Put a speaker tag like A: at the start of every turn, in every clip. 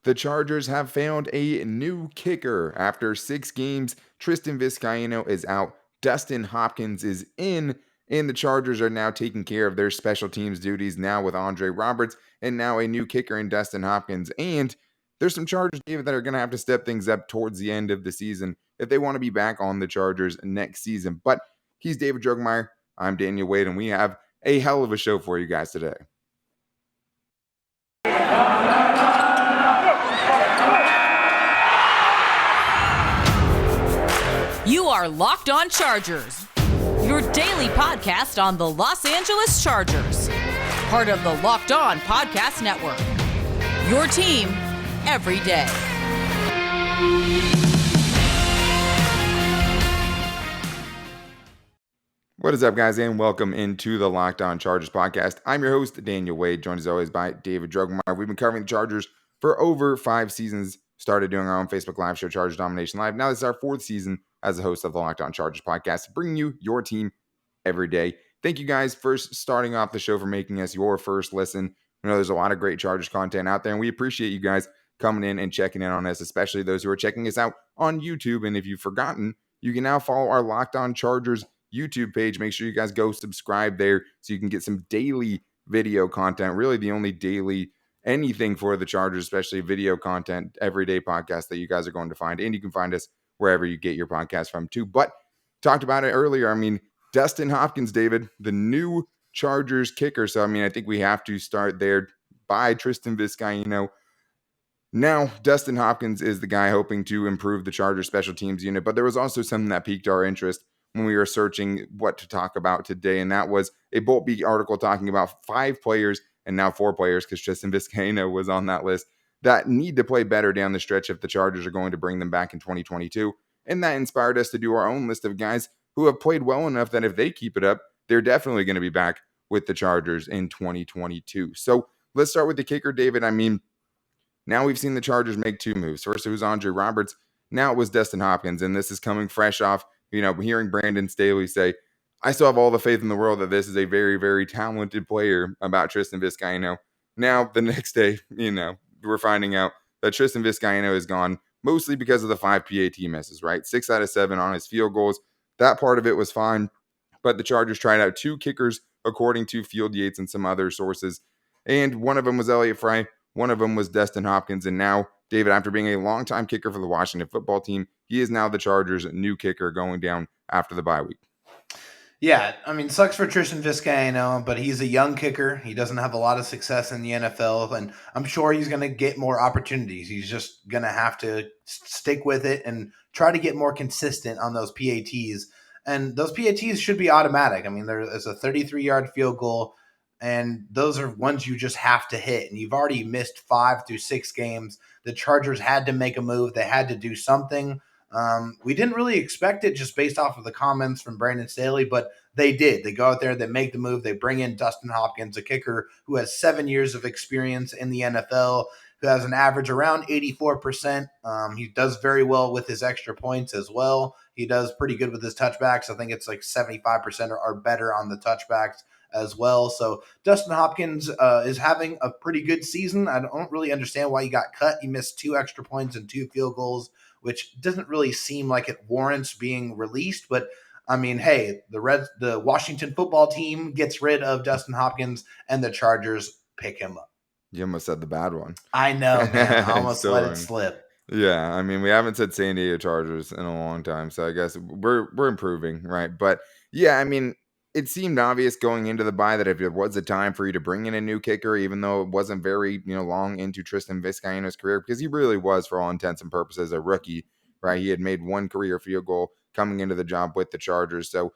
A: The Chargers have found a new kicker. After 6 games, Tristan Vizcaino is out. Dustin Hopkins is in. And the Chargers are now taking care of their special teams duties now with Andre Roberts and now a new kicker in Dustin Hopkins. And there's some Chargers, David, that are going to have to step things up towards the end of the season if they want to be back on the Chargers next season. But he's David Drogemeyer. I'm Daniel Wade, and we have a hell of a show for you guys today.
B: You are Locked On Chargers, your daily podcast on the Los Angeles Chargers, part of the Locked On Podcast Network, your team every day.
A: What is up, guys, and welcome into the Locked On Chargers podcast. I'm your host, Daniel Wade, joined as always by David Drogemeyer. We've been covering the Chargers for over 5 seasons, started doing our own Facebook Live show, Chargers Domination Live. Now this is our 4th season as the host of the Locked On Chargers podcast, bringing you your team every day. Thank you guys for starting off the show, for making us your first listen. I know there's a lot of great Chargers content out there, and we appreciate you guys coming in and checking in on us, especially those who are checking us out on YouTube. And if you've forgotten, you can now follow our Locked On Chargers YouTube page. Make sure you guys go subscribe there so you can get some daily video content, really the only daily anything for the Chargers, especially video content, everyday podcast that you guys are going to find. And you can find us wherever you get your podcast from too. But talked about it earlier. I mean, Dustin Hopkins, David, the new Chargers kicker. So, I mean, I think we have to start there by Tristan Vizcaino. Now, Dustin Hopkins is the guy hoping to improve the Chargers special teams unit, but there was also something that piqued our interest when we were searching what to talk about today, and that was a Bolt Beat article talking about 5 players, and now 4 players, because Tristan Vizcaino was on that list, that need to play better down the stretch if the Chargers are going to bring them back in 2022. And that inspired us to do our own list of guys who have played well enough that if they keep it up, they're definitely going to be back with the Chargers in 2022. So let's start with the kicker, David. I mean, now we've seen the Chargers make 2 moves. First, it was Andre Roberts. Now it was Dustin Hopkins. And this is coming fresh off, hearing Brandon Staley say, I still have all the faith in the world that this is a very, very talented player about Tristan Vizcaino. Now, the next day, we're finding out that Tristan Vizcaino is gone, mostly because of the 5 PAT misses, right? 6 out of 7 on his field goals. That part of it was fine. But the Chargers tried out 2 kickers, according to Field Yates and some other sources. And one of them was Elliott Fry. One of them was Dustin Hopkins. And now, David, after being a longtime kicker for the Washington football team, he is now the Chargers' new kicker going down after the bye week.
C: Yeah, I mean, sucks for Tristan Vizcaino, but he's a young kicker. He doesn't have a lot of success in the NFL, and I'm sure he's going to get more opportunities. He's just going to have to stick with it and try to get more consistent on those PATs. And those PATs should be automatic. I mean, there's a 33-yard field goal, and those are ones you just have to hit. And you've already missed 5 through 6 games. The Chargers had to make a move. They had to do something. We didn't really expect it just based off of the comments from Brandon Staley, but they did. They go out there, they make the move, they bring in Dustin Hopkins, a kicker who has 7 years of experience in the NFL, who has an average around 84%. He does very well with his extra points as well. He does pretty good with his touchbacks. I think it's like 75% or better on the touchbacks as well. So Dustin Hopkins is having a pretty good season. I don't really understand why he got cut. He missed 2 extra points and 2 field goals, which doesn't really seem like it warrants being released. But I mean, hey, the Washington football team gets rid of Dustin Hopkins and the Chargers pick him up.
A: You almost said the bad one.
C: I know, man. I almost let it slip.
A: Yeah, I mean, we haven't said San Diego Chargers in a long time, so I guess we're improving, right? But yeah, I mean, it seemed obvious going into the bye that if it was a time for you to bring in a new kicker, even though it wasn't very long into Tristan Vizcaino's career, because he really was, for all intents and purposes, a rookie, right? He had made 1 career field goal coming into the job with the Chargers, so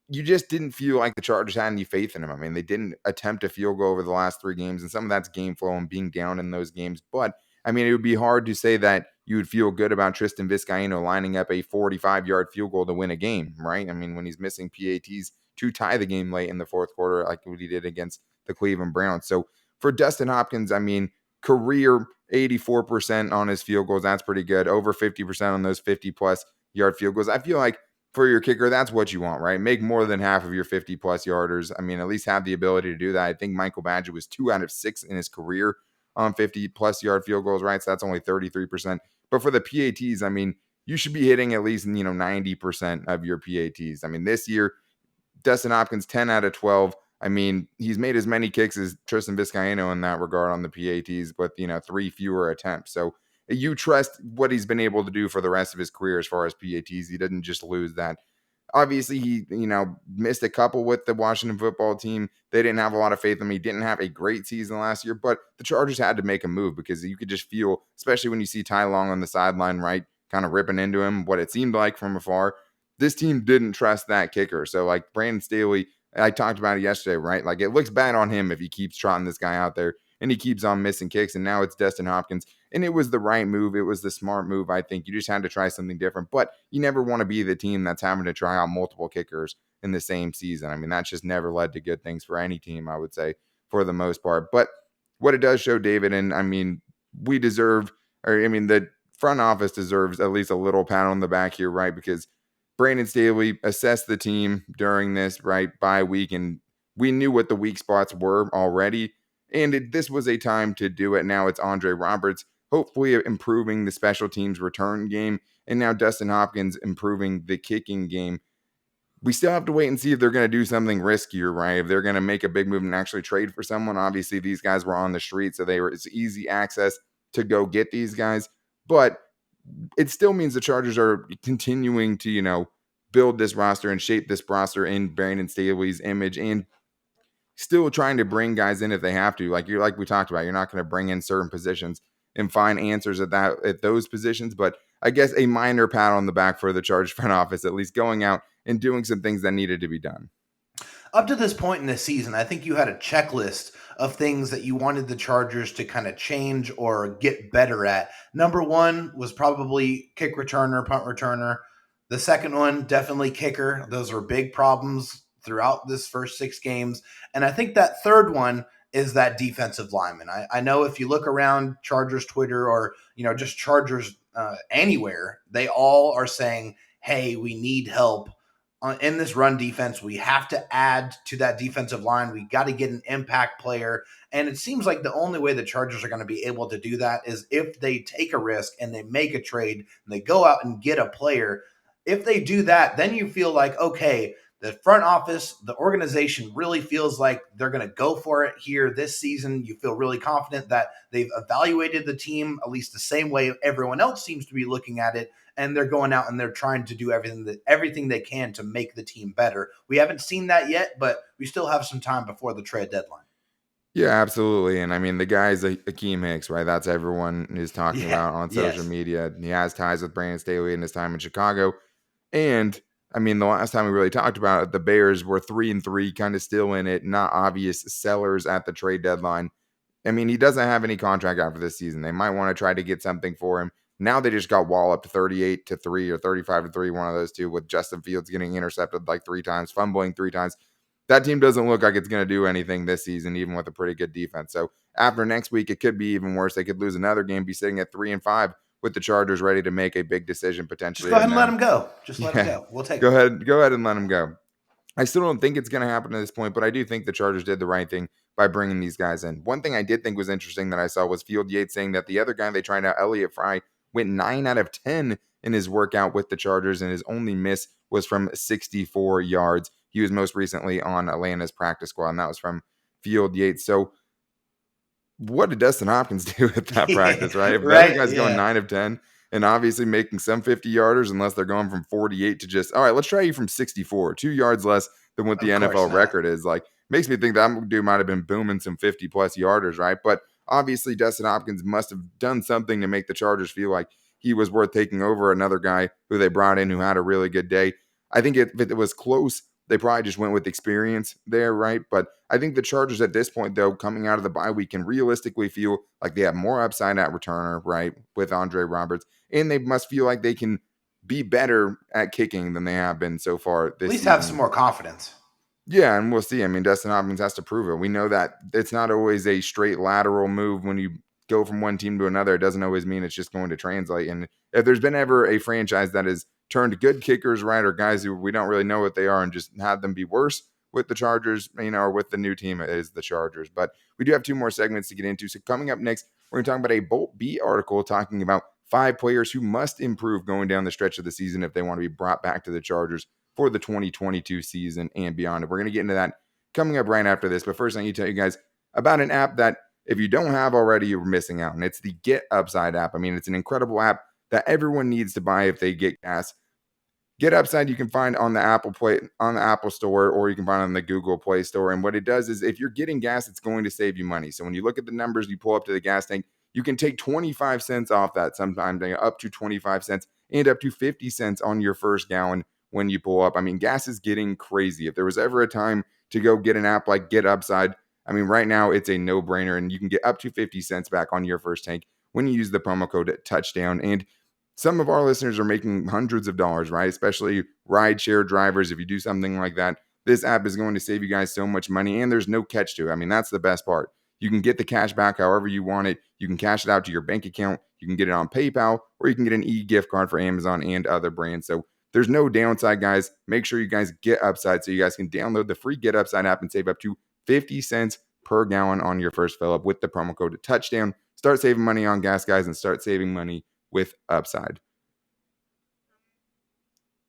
A: you just didn't feel like the Chargers had any faith in him. I mean, they didn't attempt a field goal over the last 3 games, and some of that's game flow and being down in those games. But, I mean, it would be hard to say that you would feel good about Tristan Vizcaino lining up a 45-yard field goal to win a game, right? I mean, when he's missing PATs to tie the game late in the 4th quarter, like what he did against the Cleveland Browns. So for Dustin Hopkins, I mean, career 84% on his field goals, that's pretty good. Over 50% on those 50-plus yard field goals. I feel like for your kicker, that's what you want, right? Make more than half of your 50-plus yarders. I mean, at least have the ability to do that. I think Michael Badger was 2 out of 6 in his career on 50-plus yard field goals, right? So that's only 33%. But for the PATs, I mean, you should be hitting at least, 90% of your PATs. I mean, this year, Dustin Hopkins, 10 out of 12. I mean, he's made as many kicks as Tristan Vizcaino in that regard on the PATs, with, 3 fewer attempts. So you trust what he's been able to do for the rest of his career as far as PATs. He didn't just lose that. Obviously, he, missed a couple with the Washington football team. They didn't have a lot of faith in him. He didn't have a great season last year, but the Chargers had to make a move because you could just feel, especially when you see Ty Long on the sideline, right, kind of ripping into him, what it seemed like from afar. This team didn't trust that kicker. So, like, Brandon Staley, I talked about it yesterday, right? Like, it looks bad on him if he keeps trotting this guy out there and he keeps on missing kicks. And now it's Dustin Hopkins. And it was the right move. It was the smart move, I think. You just had to try something different. But you never want to be the team that's having to try out multiple kickers in the same season. I mean, that's just never led to good things for any team, I would say, for the most part. But what it does show, David, and I mean, the front office deserves at least a little pat on the back here, right? Because Brandon Staley assessed the team during this, right, bye week, and we knew what the weak spots were already. And this was a time to do it. Now it's Andre Roberts, hopefully improving the special teams return game, and now Dustin Hopkins improving the kicking game. We still have to wait and see if they're going to do something riskier, right? If they're going to make a big move and actually trade for someone. Obviously, these guys were on the street, so it's easy access to go get these guys. But it still means the Chargers are continuing to, build this roster and shape this roster in Brandon Staley's image, and still trying to bring guys in if they have to. Like we talked about, you're not going to bring in certain positions and find answers at those positions. But I guess a minor pat on the back for the Chargers front office, at least going out and doing some things that needed to be done.
C: Up to this point in the season, I think you had a checklist of things that you wanted the Chargers to kind of change or get better at. Number one was probably kick returner, punt returner. The second one, definitely kicker. Those are big problems throughout this first 6 games. And I think that third one is that defensive lineman. I know if you look around Chargers Twitter or, just Chargers anywhere, they all are saying, hey, we need help in this run defense. We have to add to that defensive line. We got to get an impact player. And it seems like the only way the Chargers are going to be able to do that is if they take a risk and they make a trade and they go out and get a player. If they do that, then you feel like, okay, the front office, the organization really feels like they're going to go for it here this season. You feel really confident that they've evaluated the team at least the same way everyone else seems to be looking at it. And they're going out and they're trying to do everything they can to make the team better. We haven't seen that yet, but we still have some time before the trade deadline.
A: Yeah, absolutely. And I mean, the guy's Akeem Hicks, right? That's everyone is talking about on social media. He has ties with Brandon Staley in his time in Chicago. And I mean, the last time we really talked about it, the Bears were 3-3, kind of still in it, not obvious sellers at the trade deadline. I mean, he doesn't have any contract after this season. They might want to try to get something for him. Now they just got walloped 38-3 or 35-3, one of those two, with Justin Fields getting intercepted like 3 times, fumbling 3 times. That team doesn't look like it's going to do anything this season, even with a pretty good defense. So after next week, it could be even worse. They could lose another game, be sitting at 3-5 with the Chargers ready to make a big decision potentially.
C: Just go ahead and let him go. Let him go. We'll take
A: it. Go ahead and let him go. I still don't think it's going to happen at this point, but I do think the Chargers did the right thing by bringing these guys in. One thing I did think was interesting that I saw was Field Yates saying that the other guy they tried out, Elliott Fry, went 9 out of 10 in his workout with the Chargers, and his only miss was from 64 yards. He was most recently on Atlanta's practice squad, and that was from Field Yates. So what did Dustin Hopkins do at that practice, right? If the other guy's going 9 of 10 and obviously making some 50-yarders, unless they're going from 48 to just, all right, let's try you from 64, 2 yards less than what the NFL record is. Like, makes me think that dude might have been booming some 50-plus yarders, right? But obviously Dustin Hopkins must have done something to make the Chargers feel like he was worth taking over another guy who they brought in who had a really good day. I think if it was close, they probably just went with experience there, right? But I think the Chargers at this point, though, coming out of the bye week, can realistically feel like they have more upside at returner, right, with Andre Roberts. And they must feel like they can be better at kicking than they have been so far this season.
C: At least have some more confidence.
A: Yeah, and we'll see. I mean, Dustin Hopkins has to prove it. We know that it's not always a straight lateral move when you go from one team to another. It doesn't always mean it's just going to translate. And if there's been ever a franchise that has turned good kickers, right, or guys who we don't really know what they are and just had them be worse, with the Chargers, or with the new team is the Chargers. But we do have 2 more segments to get into. So coming up next, we're going to talk about a Bolt B article talking about 5 players who must improve going down the stretch of the season if they want to be brought back to the Chargers for the 2022 season and beyond. And we're going to get into that coming up right after this. But first, I need to tell you guys about an app that if you don't have already, you're missing out. And it's the Get Upside app. I mean, it's an incredible app that everyone needs to buy if they get gas. Get Upside you can find on the Apple Store, or you can find it on the Google Play Store. And what it does is if you're getting gas, it's going to save you money. So when you look at the numbers, you pull up to the gas tank, you can take 25 cents off that, sometimes up to 25 cents and up to 50 cents on your first gallon when you pull up. I mean, gas is getting crazy. If there was ever a time to go get an app like Get Upside, I mean, right now it's a no-brainer, and you can get up to 50 cents back on your first tank when you use the promo code Touchdown. And some of our listeners are making hundreds of dollars, right? Especially rideshare drivers. If you do something like that, this app is going to save you guys so much money, and there's no catch to it. I mean, that's the best part. You can get the cash back however you want it. You can cash it out to your bank account. You can get it on PayPal, or you can get an e-gift card for Amazon and other brands. So there's no downside, guys. Make sure you guys get Upside so you guys can download the free Get Upside app and save up to 50 cents per gallon on your first fill up with the promo code Touchdown. Start saving money on gas, guys, and start saving money with Upside.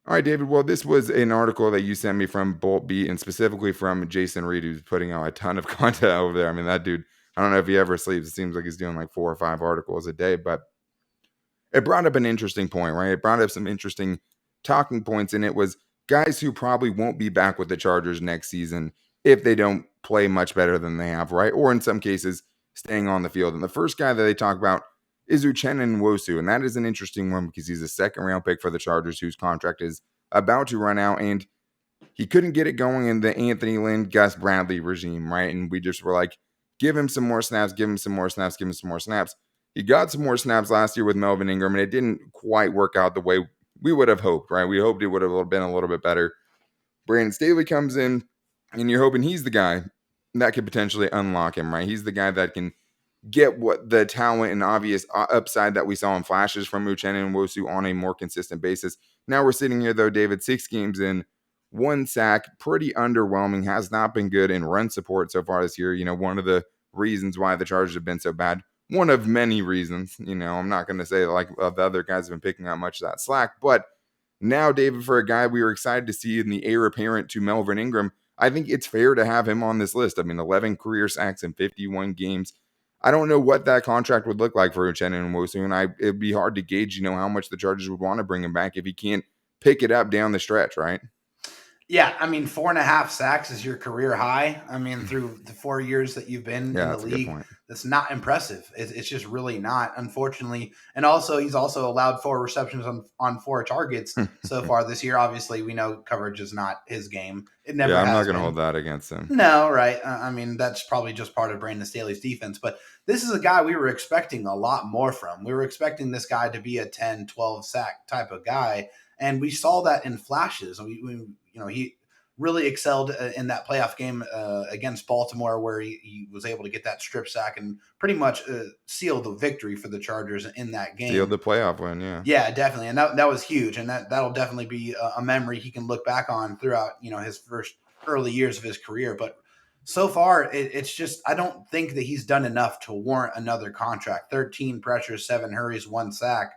A: All right, David. Well, this was an article that you sent me from Bolt Beat, and specifically from Jason Reed, who's putting out a ton of content over there. I mean, that dude, I don't know if he ever sleeps. It seems like he's doing like 4 or 5 articles a day, but it brought up an interesting point, right? It brought up some interesting talking points, and it was guys who probably won't be back with the Chargers next season if they don't play much better than they have, right? Or in some cases, staying on the field. And the first guy that they talk about is Uchenna Nwosu, and that is an interesting one because he's a second-round pick for the Chargers whose contract is about to run out, and he couldn't get it going in the Anthony Lynn, Gus Bradley regime, right? And we just were like, give him some more snaps, give him some more snaps, give him some more snaps. He got some more snaps last year with Melvin Ingram, and it didn't quite work out the way we would have hoped, right? We hoped it would have been a little bit better. Brandon Staley comes in, and you're hoping he's the guy that could potentially unlock him, right? He's the guy that can get what the talent and obvious upside that we saw in flashes from Uchenna Nwosu on a more consistent basis. Now we're sitting here, though, David, 6 games in, 1 sack, pretty underwhelming, has not been good in run support so far this year. One of the reasons why the Chargers have been so bad. One of many reasons. I'm not going to say like the other guys have been picking up much of that slack, but now, David, for a guy we were excited to see in the heir apparent to Melvin Ingram, I think it's fair to have him on this list. I mean, 11 career sacks in 51 games. I don't know what that contract would look like for Uchenna Nwosu, and it'd be hard to gauge, how much the Chargers would want to bring him back if he can't pick it up down the stretch, right?
C: Yeah, I mean, 4.5 sacks is your career high. I mean, through the 4 years that you've been in the league, that's not impressive. It's just really not, unfortunately. And also, he's also allowed 4 receptions on 4 targets so far this year. Obviously, we know coverage is not his game. It never.
A: Yeah, I'm not going to hold that against him.
C: No, right? I mean, that's probably just part of Brandon Staley's defense. But this is a guy we were expecting a lot more from. We were expecting this guy to be a 10, 12 sack type of guy. And we saw that in flashes. He really excelled in that playoff game against Baltimore, where he was able to get that strip sack and pretty much seal the victory for the Chargers in that game.
A: Sealed the playoff win, yeah.
C: Yeah, definitely. And that was huge. And that'll definitely be a memory he can look back on throughout, his first early years of his career. But so far, it's just, I don't think that he's done enough to warrant another contract. 13 pressures, 7 hurries, 1 sack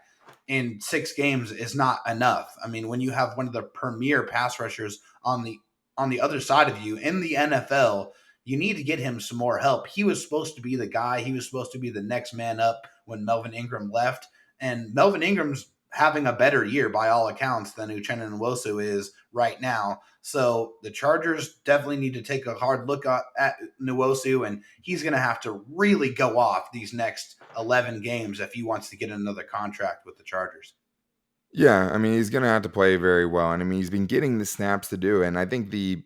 C: in 6 games is not enough. I mean, when you have one of the premier pass rushers on the other side of you in the NFL, you need to get him some more help. He was supposed to be the guy. He was supposed to be the next man up when Melvin Ingram left. And Melvin Ingram's having a better year by all accounts than Uchenna Nwosu is right now. So the Chargers definitely need to take a hard look at Nwosu, and he's going to have to really go off these next 11 games if he wants to get another contract with the Chargers.
A: Yeah, I mean, he's going to have to play very well. And I mean, he's been getting the snaps to do it. And I think the,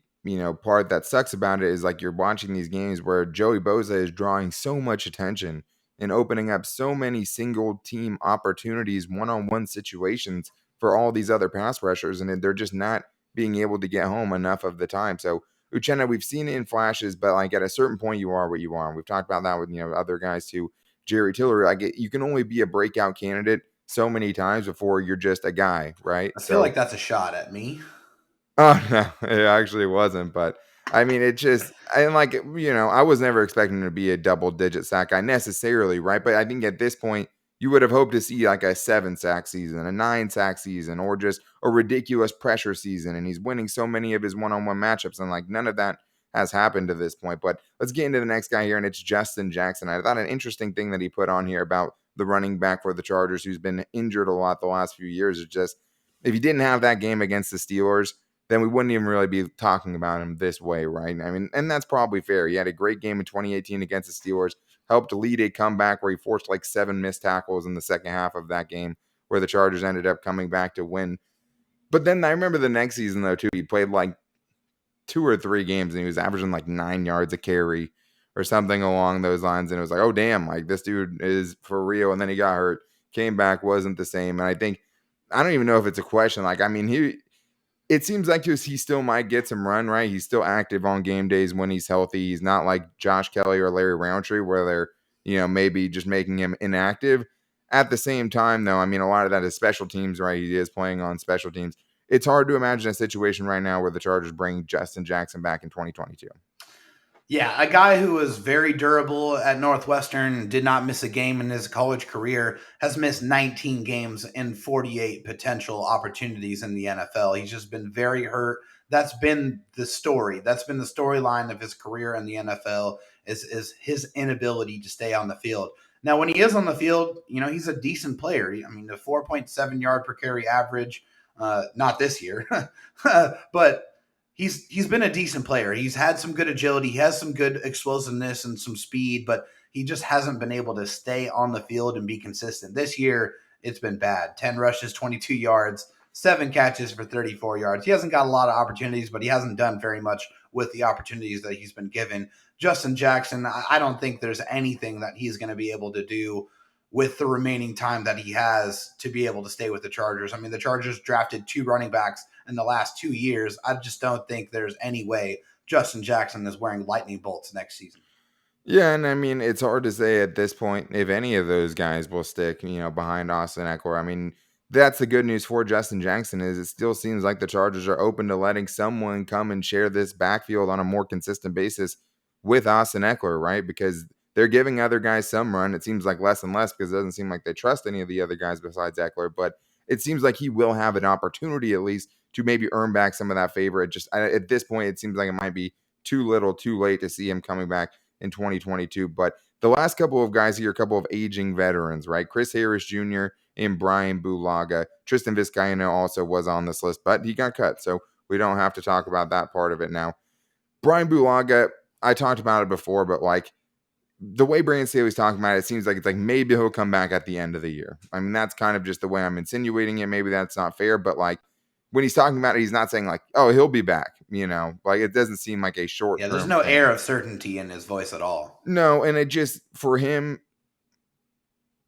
A: part that sucks about it is like you're watching these games where Joey Bosa is drawing so much attention and opening up so many single team opportunities, one-on-one situations for all these other pass rushers. And they're just not being able to get home enough of the time. So Uchenna, we've seen it in flashes, but like at a certain point, you are what you are. And we've talked about that with, other guys too. Jerry Tiller, you can only be a breakout candidate so many times before you're just a guy, right?
C: I feel like that's a shot at me.
A: Oh, no, it actually wasn't. But I mean, I was never expecting him to be a double-digit sack guy necessarily, right? But I think at this point, you would have hoped to see like a 7-sack season, a 9-sack season, or just a ridiculous pressure season. And he's winning so many of his one-on-one matchups, and like none of that has happened to this point. But let's get into the next guy here, and it's Justin Jackson. I thought an interesting thing that he put on here about the running back for the Chargers, who's been injured a lot the last few years, is just if he didn't have that game against the Steelers, then we wouldn't even really be talking about him this way, right? I mean, and that's probably fair. He had a great game in 2018 against the Steelers, helped lead a comeback where he forced like 7 missed tackles in the second half of that game, where the Chargers ended up coming back to win. But then I remember the next season, though, too, he played like 2 or 3 games and he was averaging like 9 yards a carry or something along those lines. And it was like, oh, damn, like this dude is for real. And then he got hurt, came back, wasn't the same. And I don't even know if it's a question. Like, I mean, it seems like he still might get some run, right? He's still active on game days when he's healthy. He's not like Josh Kelly or Larry Roundtree where they're, maybe just making him inactive. At the same time, though, I mean, a lot of that is special teams, right? He is playing on special teams. It's hard to imagine a situation right now where the Chargers bring Justin Jackson back in 2022.
C: Yeah, a guy who was very durable at Northwestern, did not miss a game in his college career, has missed 19 games in 48 potential opportunities in the NFL. He's just been very hurt. That's been the story. That's been the storyline of his career in the NFL is his inability to stay on the field. Now, when he is on the field, he's a decent player. I mean, the 4.7 yard per carry average, not this year, but he's been a decent player. He's had some good agility. He has some good explosiveness and some speed, but he just hasn't been able to stay on the field and be consistent. This year, it's been bad. 10 rushes, 22 yards, 7 catches for 34 yards. He hasn't got a lot of opportunities, but he hasn't done very much with the opportunities that he's been given. Justin Jackson, I don't think there's anything that he's going to be able to do with the remaining time that he has to be able to stay with the Chargers. I mean, the Chargers drafted 2 running backs in the last 2 years. I just don't think there's any way Justin Jackson is wearing lightning bolts next season.
A: Yeah, and I mean, it's hard to say at this point if any of those guys will stick, behind Austin Eckler. I mean, that's the good news for Justin Jackson is it still seems like the Chargers are open to letting someone come and share this backfield on a more consistent basis with Austin Eckler, right? Because they're giving other guys some run. It seems like less and less because it doesn't seem like they trust any of the other guys besides Eckler. But it seems like he will have an opportunity at least to maybe earn back some of that favor. At this point, it seems like it might be too little, too late to see him coming back in 2022. But the last couple of guys here, a couple of aging veterans, right? Chris Harris Jr. and Bryan Bulaga. Tristan Vizcaino also was on this list, but he got cut, so we don't have to talk about that part of it now. Bryan Bulaga, I talked about it before, but like the way Brandon Staley's talking about it, it seems like it's like maybe he'll come back at the end of the year. I mean, that's kind of just the way I'm insinuating it. Maybe that's not fair, but like when he's talking about it, he's not saying like, oh, he'll be back, like it doesn't seem like a short.
C: Yeah, there's no air of certainty in his voice at all.
A: No, and it just, for him,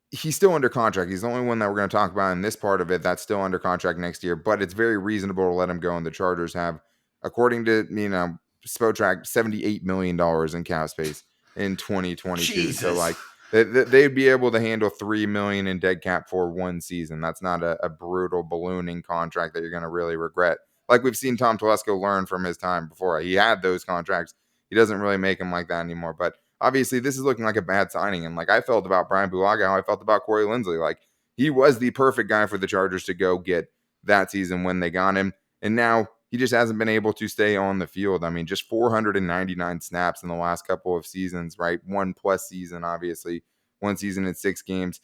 A: he's still under contract. He's the only one that we're going to talk about in this part of it that's still under contract next year, but it's very reasonable to let him go. And the Chargers have, according to, Spotrac, $78 million in cap space in 2022.
C: Jesus.
A: So like they'd be able to handle $3 million in dead cap for one season. That's not a brutal ballooning contract that you're going to really regret. Like we've seen Tom Telesco learn from his time before. He had those contracts. He doesn't really make them like that anymore. But obviously, this is looking like a bad signing. And like I felt about Bryan Bulaga, how I felt about Corey Linsley. Like he was the perfect guy for the Chargers to go get that season when they got him. And now he just hasn't been able to stay on the field. I mean, just 499 snaps in the last couple of seasons, right? 1+ season, obviously. 1 season in 6 games.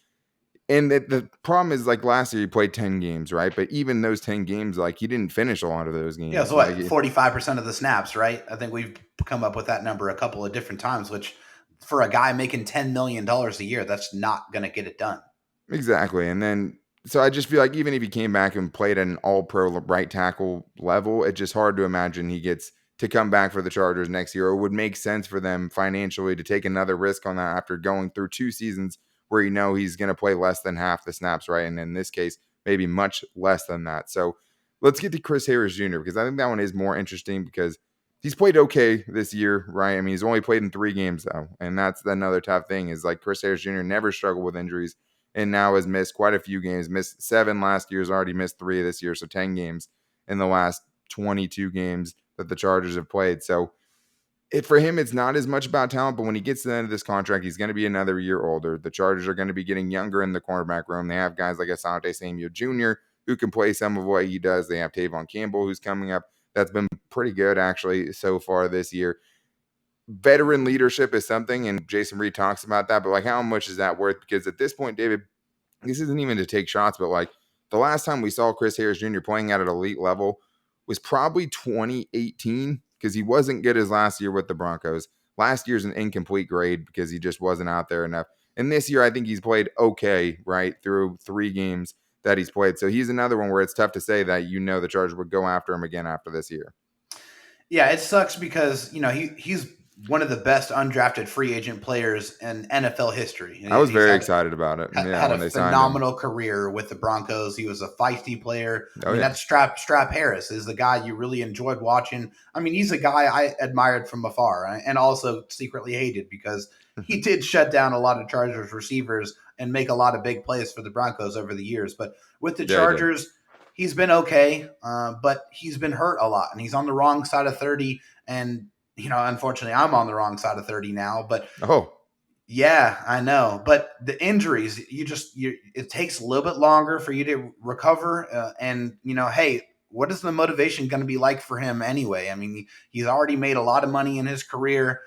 A: And the problem is, like, last year he played 10 games, right? But even those 10 games, like, he didn't finish a lot of those games.
C: Yeah, so what, 45% of the snaps, right? I think we've come up with that number a couple of different times, which for a guy making $10 million a year, that's not going to get it done.
A: Exactly. And then, so I just feel like even if he came back and played at an all-pro right tackle level, it's just hard to imagine he gets to come back for the Chargers next year. Or it would make sense for them financially to take another risk on that after going through 2 seasons where he's going to play less than half the snaps, right? And in this case, maybe much less than that. So let's get to Chris Harris Jr. because I think that one is more interesting because he's played okay this year, right? I mean, he's only played in 3 games though. And that's another tough thing is like Chris Harris Jr. never struggled with injuries and now has missed quite a few games, missed 7 last year, has already missed 3 this year. So 10 games in the last 22 games that the Chargers have played. So For him, it's not as much about talent, but when he gets to the end of this contract, he's going to be another year older. The Chargers are going to be getting younger in the cornerback room. They have guys like Asante Samuel Jr., who can play some of what he does. They have Tavon Campbell, who's coming up. That's been pretty good, actually, so far this year. Veteran leadership is something, and Jason Reed talks about that, but like, how much is that worth? Because at this point, David, this isn't even to take shots, but like the last time we saw Chris Harris Jr. playing at an elite level was probably 2018, because he wasn't good his last year with the Broncos. Last year's an incomplete grade because he just wasn't out there enough. And this year, I think he's played okay, right, through 3 games that he's played. So he's another one where it's tough to say that the Chargers would go after him again after this year.
C: Yeah, it sucks because, he's one of the best undrafted free agent players in NFL history.
A: I was very excited about it.
C: Had a phenomenal career with the Broncos. He was a feisty player. That Strap Harris is the guy you really enjoyed watching. I mean, he's a guy I admired from afar and also secretly hated because he did shut down a lot of Chargers receivers and make a lot of big plays for the Broncos over the years. But with the Chargers, he's been okay, but he's been hurt a lot, and he's on the wrong side of 30. And unfortunately, I'm on the wrong side of 30 now, but yeah, I know. But the injuries, it takes a little bit longer for you to recover. And hey, what is the motivation going to be like for him anyway? I mean, he's already made a lot of money in his career.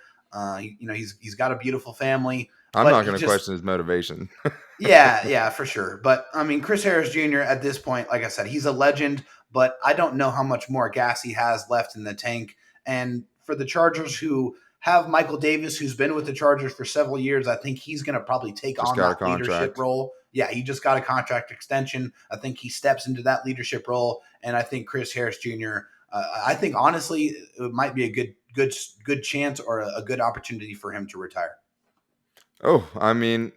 C: He's got a beautiful family.
A: I'm not going to question his motivation.
C: Yeah, for sure. But I mean, Chris Harris Jr. at this point, like I said, he's a legend, but I don't know how much more gas he has left in the tank. And for the Chargers, who have Michael Davis, who's been with the Chargers for several years, I think he's going to probably take on that leadership role. Yeah, he just got a contract extension. I think he steps into that leadership role. And I think Chris Harris Jr., I think honestly, it might be a good chance or a good opportunity for him to retire.
A: Oh, I mean,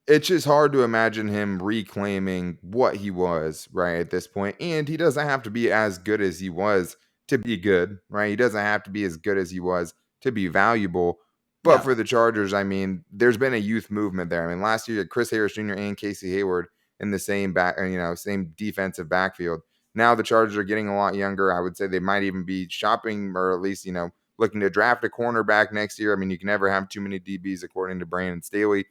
A: it's just hard to imagine him reclaiming what he was, right, at this point. And he doesn't have to be as good as he was to be good, right? He doesn't have to be as good as he was to be valuable. But for the Chargers, I mean, there's been a youth movement there. I mean, last year, Chris Harris Jr. and Casey Hayward in the same same defensive backfield. Now the Chargers are getting a lot younger. I would say they might even be shopping, or at least, looking to draft a cornerback next year. I mean, you can never have too many DBs, according to Bryan and Staley.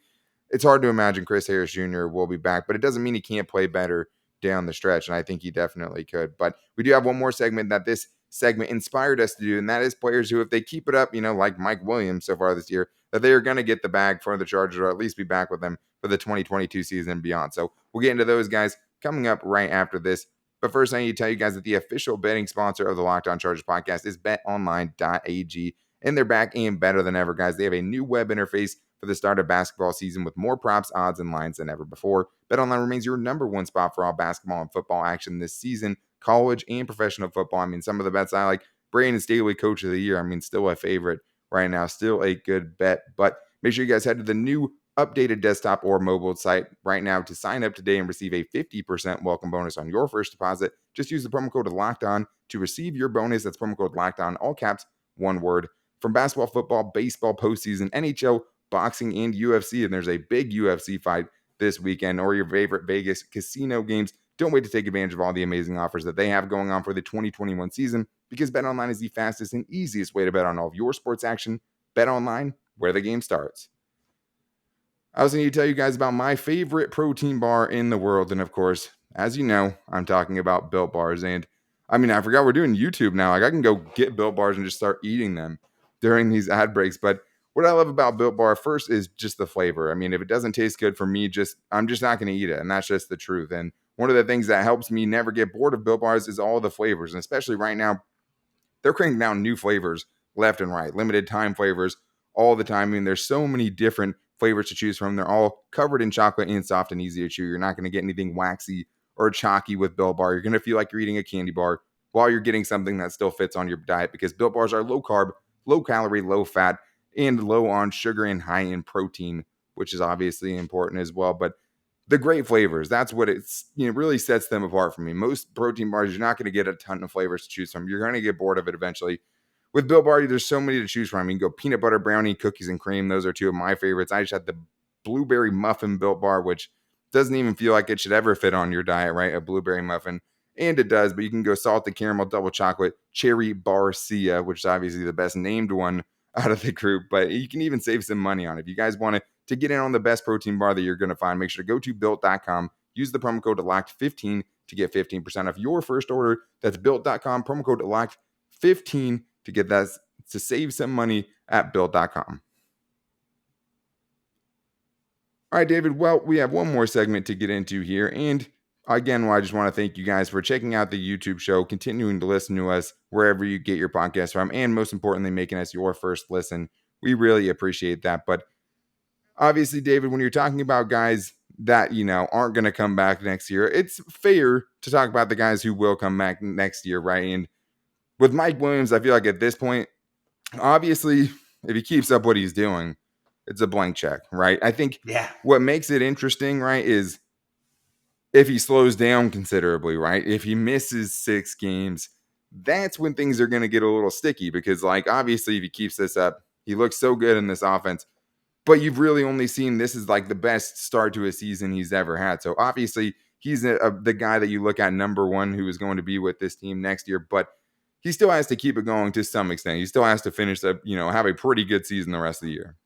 A: It's hard to imagine Chris Harris Jr. will be back, but it doesn't mean he can't play better down the stretch, and I think he definitely could. But we do have one more segment that this segment inspired us to do, and that is players who, if they keep it up, like Mike Williams so far this year, that they are going to get the bag for the Chargers, or at least be back with them for the 2022 season and beyond. So we'll get into those guys coming up right after this. But first, I need to tell you guys that the official betting sponsor of the Locked On Chargers podcast is betonline.ag, and they're back and better than ever, guys. They have a new web interface for the start of basketball season with more props, odds, and lines than ever before. BetOnline remains your number one spot for all basketball and football action this season, college and professional football. I mean, some of the bets I like, Bryan Staley, Coach of the Year. I mean, still a favorite right now, still a good bet. But make sure you guys head to the new updated desktop or mobile site right now to sign up today and receive a 50% welcome bonus on your first deposit. Just use the promo code LOCKEDON to receive your bonus. That's promo code LOCKEDON, all caps, one word. From basketball, football, baseball, postseason, NHL, boxing, and UFC, and there's a big UFC fight this weekend, or your favorite Vegas casino games. Don't wait to take advantage of all the amazing offers that they have going on for the 2021 season, because BetOnline is the fastest and easiest way to bet on all of your sports action. BetOnline, where the game starts. I also need to tell you guys about my favorite protein bar in the world, and of course, as you know, I'm talking about Built Bars. And I mean, I forgot we're doing YouTube now. Like, I can go get Built Bars and just start eating them during these ad breaks. But what I love about Built Bar first is just the flavor. I mean, if it doesn't taste good for me, I'm just not going to eat it. And that's just the truth. And one of the things that helps me never get bored of Built Bars is all the flavors. And especially right now, they're cranking down new flavors left and right, limited time flavors all the time. I mean, there's so many different flavors to choose from. They're all covered in chocolate and soft and easy to chew. You're not going to get anything waxy or chalky with Built Bar. You're going to feel like you're eating a candy bar while you're getting something that still fits on your diet, because Built Bars are low carb, low calorie, low fat, and low on sugar and high in protein, which is obviously important as well. But the great flavors, that's what really sets them apart from me. Most protein bars, you're not going to get a ton of flavors to choose from. You're going to get bored of it eventually. With Built Bar, there's so many to choose from. You can go peanut butter brownie, cookies and cream. Those are two of my favorites. I just had the blueberry muffin Built Bar, which doesn't even feel like it should ever fit on your diet, right? A blueberry muffin. And it does, but you can go salted caramel, double chocolate, cherry barcia, which is obviously the best named one out of the group, but you can even save some money on it. If you guys want to get in on the best protein bar that you're going to find, make sure to go to built.com, use the promo code LOCKED15 to get 15% off your first order. That's built.com, promo code LOCKED15 to get that, to save some money at built.com. All right, David. Well, we have one more segment to get into here. And again, I just want to thank you guys for checking out the YouTube show, continuing to listen to us wherever you get your podcast from, and most importantly, making us your first listen. We really appreciate that. But obviously, David, when you're talking about guys that, aren't going to come back next year, it's fair to talk about the guys who will come back next year, right? And with Mike Williams, I feel like at this point, obviously, if he keeps up what he's doing, it's a blank check, right? I think what makes it interesting, right, is if he slows down considerably, right? If he misses 6 games, that's when things are going to get a little sticky because, obviously, if he keeps this up, he looks so good in this offense, but you've really only seen this is the best start to a season he's ever had. So obviously, he's the guy that you look at number one who is going to be with this team next year, but he still has to keep it going to some extent. He still has to finish up, have a pretty good season the rest of the year.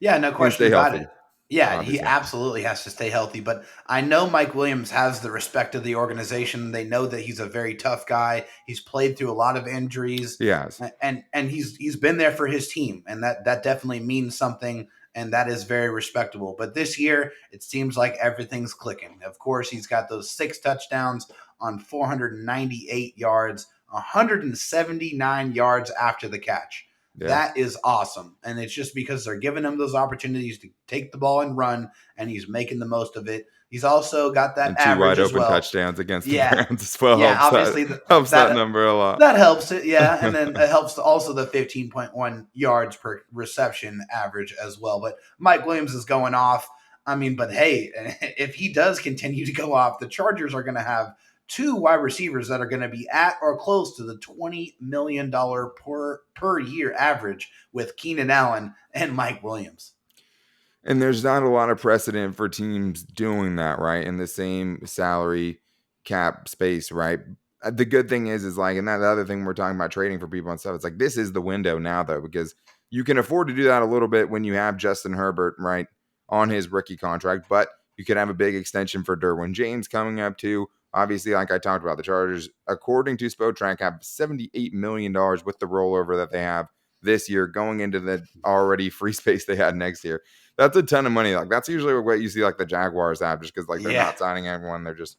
C: Yeah, no question about it. Yeah,
A: obviously.
C: He absolutely has to stay healthy. But I know Mike Williams has the respect of the organization. They know that he's a very tough guy. He's played through a lot of injuries.
A: Yes.
C: And he's been there for his team. And that definitely means something. And that is very respectable. But this year, it seems like everything's clicking. Of course, he's got those 6 touchdowns on 498 yards, 179 yards after the catch. Yeah. That is awesome. And it's just because they're giving him those opportunities to take the ball and run, and he's making the most of it. He's also got that
A: and 2
C: wide
A: open touchdowns against the Browns as well. Yeah, obviously helps that number a lot.
C: That helps it, yeah. And then it helps also the 15.1 yards per reception average as well. But Mike Williams is going off. I mean, but hey, if he does continue to go off, the Chargers are going to have 2 wide receivers that are going to be at or close to the $20 million per year average with Keenan Allen and Mike Williams.
A: And there's not a lot of precedent for teams doing that, right? In the same salary cap space, right? The good thing is and that the other thing we're talking about trading for people and stuff, it's this is the window now though, because you can afford to do that a little bit when you have Justin Herbert, right, on his rookie contract, but you could have a big extension for Derwin James coming up too. Obviously, like I talked about, the Chargers, according to Spotrac, have $78 million with the rollover that they have this year going into the already free space they had next year. That's a ton of money. That's usually what you see the Jaguars have, just because they're not signing everyone. They're just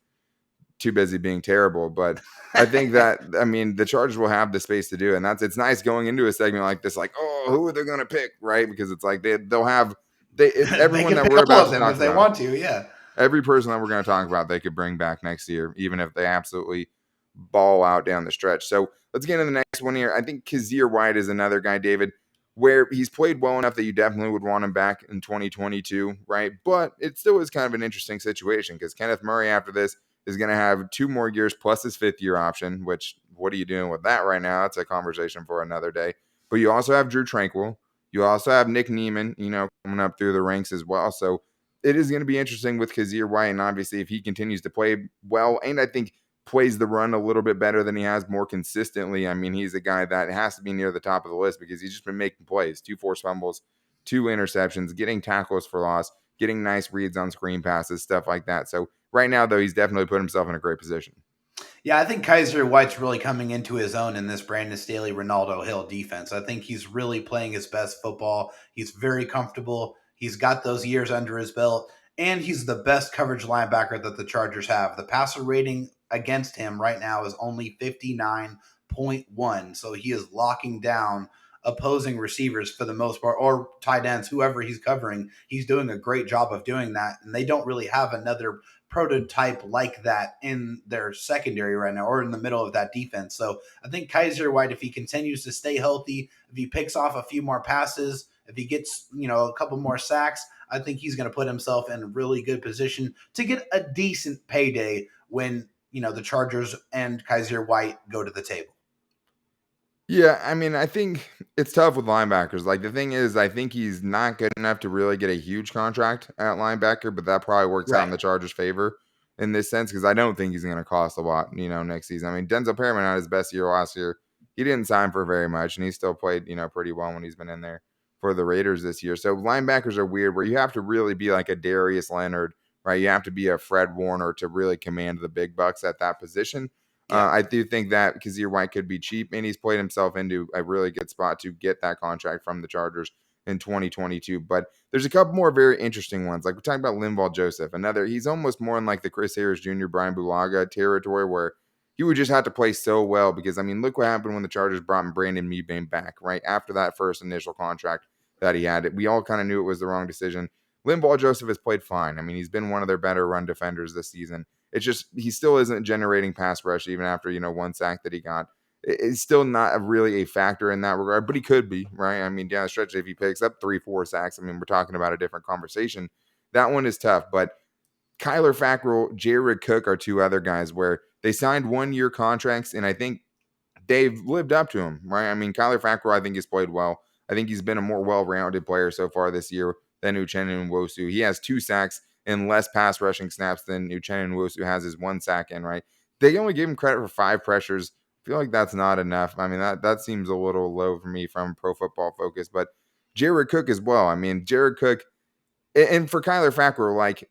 A: too busy being terrible. But I think that, the Chargers will have the space to do it. And it's nice going into a segment like this, who are they going to pick, right? Because it's they'll have everyone that we're about to talk
C: if they
A: about,
C: want to, yeah.
A: Every person that we're going to talk about, they could bring back next year, even if they absolutely ball out down the stretch. So let's get into the next one here. I think Kyzir White is another guy, David, where he's played well enough that you definitely would want him back in 2022, right? But it still is kind of an interesting situation because Kenneth Murray after this is going to have 2 more years plus his 5th year option, which what are you doing with that right now? That's a conversation for another day. But you also have Drew Tranquill. You also have Nick Neiman, coming up through the ranks as well. So it is going to be interesting with Kyzir White, and obviously if he continues to play well, and I think plays the run a little bit better than he has more consistently, he's a guy that has to be near the top of the list because he's just been making plays, 2 forced fumbles, 2 interceptions, getting tackles for loss, getting nice reads on screen passes, stuff like that. So right now, though, he's definitely put himself in a great position.
C: Yeah, I think Kyzir White's really coming into his own in this Brandon Staley, Ronaldo Hill defense. I think he's really playing his best football. He's very comfortable. He's got those years under his belt, and he's the best coverage linebacker that the Chargers have. The passer rating against him right now is only 59.1, so he is locking down opposing receivers for the most part, or tight ends, whoever he's covering. He's doing a great job of doing that, and they don't really have another prototype like that in their secondary right now or in the middle of that defense. So I think Kyzir White, if he continues to stay healthy, if he picks off a few more passes, if he gets, a couple more sacks, I think he's going to put himself in a really good position to get a decent payday when, the Chargers and Kyzir White go to the table.
A: Yeah, I think it's tough with linebackers. The thing is, I think he's not good enough to really get a huge contract at linebacker, but that probably works out in the Chargers' favor in this sense because I don't think he's going to cost a lot, next season. Denzel Perryman had his best year last year. he didn't sign for very much, and he still played, pretty well when he's been in there for the Raiders this year. So linebackers are weird where you have to really be like a Darius Leonard, right? You have to be a Fred Warner to really command the big bucks at that position.
C: Yeah.
A: I do think that Kyzir White could be cheap, and he's played himself into a really good spot to get that contract from the Chargers in 2022. But there's a couple more very interesting ones. Like we're talking about Linval Joseph. He's almost more in like the Chris Harris Jr., Brian Bulaga territory where he would just have to play so well because, look what happened when the Chargers brought Brandon Mebane back, right? After that first initial contract that he had. We all kind of knew it was the wrong decision. Linval Joseph has played fine. He's been one of their better run defenders this season. It's just he still isn't generating pass rush even after, one sack that he got. It's still not really a factor in that regard, but he could be, right? Down the stretch, if he picks up 3-4 sacks, we're talking about a different conversation. That one is tough, but Kyler Fackrell, Jared Cook are two other guys where they signed 1-year contracts, and I think they've lived up to him, right? Kyler Fackrell, I think, has played well. I think he's been a more well-rounded player so far this year than Uchenna Nwosu. He has 2 sacks and less pass rushing snaps than Uchenna Nwosu has his 1 sack in, right? They only gave him credit for 5 pressures. I feel like that's not enough. That seems a little low for me from Pro Football Focus, but Jared Cook as well. Jared Cook, and for Kyler Fackrell, like,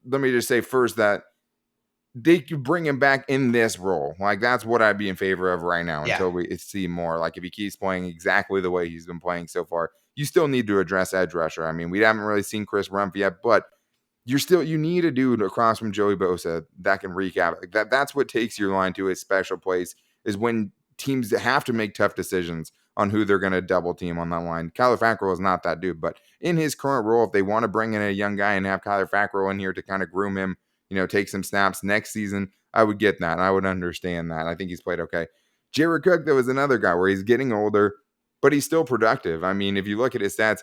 A: let me just say first that they could bring him back in this role. Like, that's what I'd be in favor of right now until we see more. Like, if he keeps playing exactly the way he's been playing so far, you still need to address edge rusher. We haven't really seen Chris Rumph yet, but you need a dude across from Joey Bosa that can wreak havoc. That's what takes your line to a special place, is when teams have to make tough decisions on who they're going to double team on that line. Kyler Fackrell is not that dude, but in his current role, if they want to bring in a young guy and have Kyler Fackrell in here to kind of groom him, take some snaps next season, I would get that, and I would understand that. I think he's played okay. Jared Cook, there was another guy where he's getting older, but he's still productive. If you look at his stats,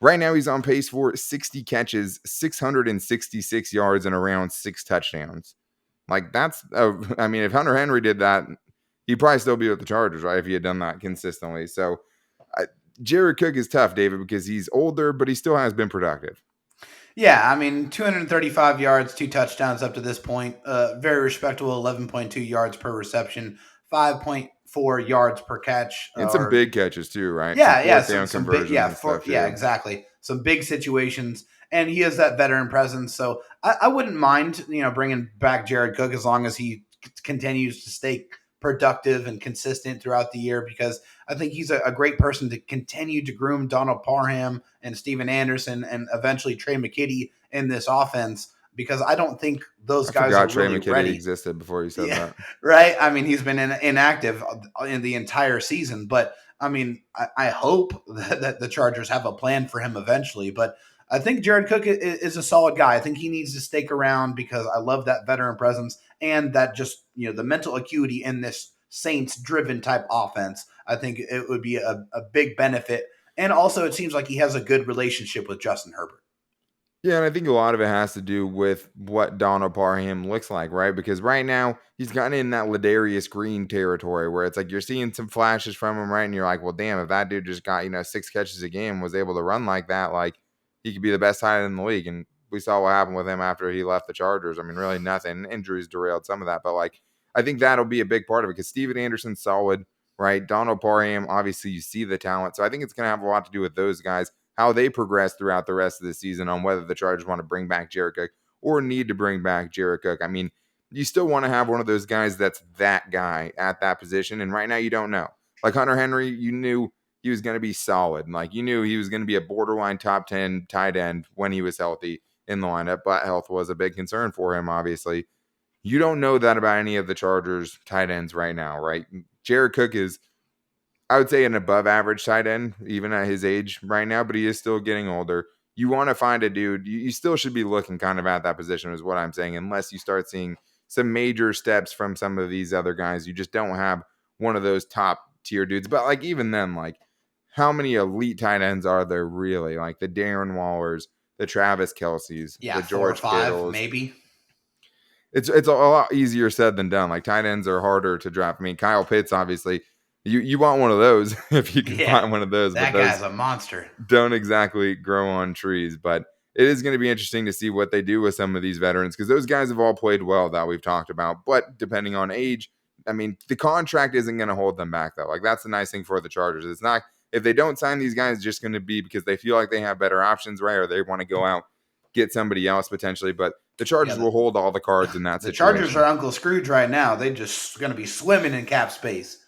A: right now he's on pace for 60 catches, 666 yards, and around 6 touchdowns. Like, that's, if Hunter Henry did that, he'd probably still be with the Chargers, right, if he had done that consistently. So Jared Cook is tough, David, because he's older, but he still has been productive.
C: Yeah, 235 yards, 2 touchdowns up to this point. Very respectable, 11.2 yards per reception, 5.4 yards per catch.
A: And some big catches too, right?
C: Yeah,
A: some big,
C: exactly. Some big situations, and he has that veteran presence. So I wouldn't mind, bringing back Jared Cook as long as he continues to stay productive and consistent throughout the year, because I think he's a great person to continue to groom Donald Parham and Steven Anderson and eventually Trey McKitty in this offense, because I don't think those guys are
A: Trey
C: really
A: McKitty
C: ready.
A: Existed before you said that.
C: Right? He's been inactive in the entire season, but I hope that the Chargers have a plan for him eventually, but I think Jared Cook is a solid guy. I think he needs to stick around because I love that veteran presence and that just, the mental acuity in this Saints-driven type offense. I think it would be a big benefit. And also it seems like he has a good relationship with Justin Herbert.
A: Yeah, and I think a lot of it has to do with what Donald Parham looks like, right? Because right now he's gotten in that Ladarius Green territory where it's like you're seeing some flashes from him, right? And you're like, well, damn, if that dude just got, 6 catches a game, was able to run like that, like he could be the best tight end in the league. And we saw what happened with him after he left the Chargers. Really nothing. Injuries derailed some of that, but like I think that'll be a big part of it because Steven Anderson's solid, right? Donald Parham, obviously you see the talent. So I think it's going to have a lot to do with those guys, how they progress throughout the rest of the season on whether the Chargers want to bring back Jared Cook or need to bring back Jared Cook. You still want to have one of those guys that's that guy at that position. And right now you don't know. Like Hunter Henry, you knew he was going to be solid. Like you knew he was going to be a borderline top 10 tight end when he was healthy in the lineup, but health was a big concern for him, obviously. You don't know that about any of the Chargers tight ends right now, right? Jared Cook is, I would say, an above average tight end, even at his age right now, but he is still getting older. You want to find a dude, you still should be looking kind of at that position is what I'm saying, unless you start seeing some major steps from some of these other guys. You just don't have one of those top tier dudes. But like even then, like how many elite tight ends are there really? Like the Darren Wallers, the Travis Kelce's, the George
C: 4 or 5,
A: Kittles.
C: maybe.
A: It's a lot easier said than done. Like tight ends are harder to draft. Kyle Pitts, obviously, you want one of those if you can find one of those.
C: That
A: but
C: guy's a monster.
A: Don't exactly grow on trees, but it is going to be interesting to see what they do with some of these veterans because those guys have all played well that we've talked about. But depending on age, I mean, the contract isn't going to hold them back, though. Like, that's the nice thing for the Chargers. It's not, if they don't sign these guys, it's just going to be because they feel like they have better options, right? Or they want to go out, get somebody else potentially. But the Chargers will hold all the cards in that situation.
C: The Chargers are Uncle Scrooge right now. They're just going to be swimming in cap space.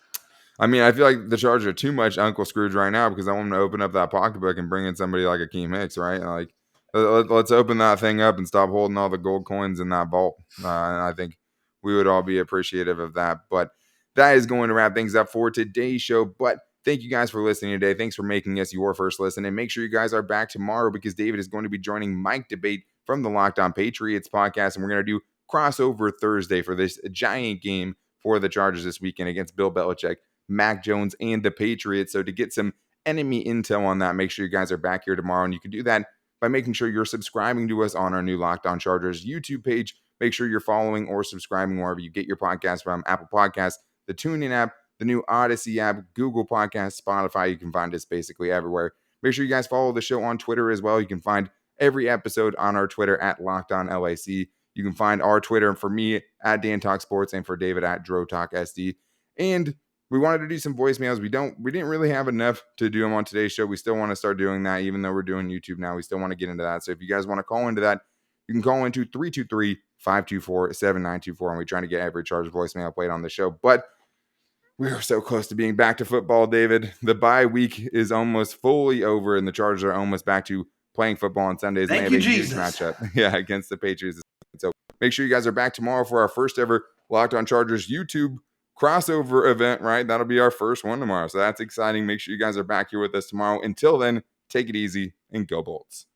A: I mean, I feel like the Chargers are too much Uncle Scrooge right now because I want them to open up that pocketbook and bring in somebody like Akeem Hicks, right? Like, let's open that thing up and stop holding all the gold coins in that vault. And I think we would all be appreciative of that. But that is going to wrap things up for today's show. But thank you guys for listening today. Thanks for making us your first listen. And make sure you guys are back tomorrow because David is going to be joining Mike Debate from the Locked On Patriots podcast. And we're going to do crossover Thursday for this giant game for the Chargers this weekend against Bill Belichick, Mac Jones, and the Patriots. So to get some enemy intel on that, make sure you guys are back here tomorrow. And you can do that by making sure you're subscribing to us on our new Locked On Chargers YouTube page. Make sure you're following or subscribing wherever you get your podcast from: Apple Podcasts, the TuneIn app, the new Odyssey app, Google Podcasts, Spotify. You can find us basically everywhere. Make sure you guys follow the show on Twitter as well. You can find every episode on our Twitter at Locked On LAC. You can find our Twitter for me at Dan Talk Sports and for David at Dro Talk SD. And we wanted to do some voicemails. We didn't really have enough to do them on today's show. We still want to start doing that, even though we're doing YouTube now. We still want to get into that. So if you guys want to call into that, you can call into 323-524-7924. And we're trying to get every Chargers voicemail played on the show. But we are so close to being back to football, David. The bye week is almost fully over, and the Chargers are almost back to playing football on Sundays.
C: Thank
A: and they
C: you,
A: have a huge
C: Jesus.
A: matchup against the Patriots. So make sure you guys are back tomorrow for our first ever Locked On Chargers YouTube crossover event, right? That'll be our first one tomorrow. So that's exciting. Make sure you guys are back here with us tomorrow. Until then, take it easy and go Bolts.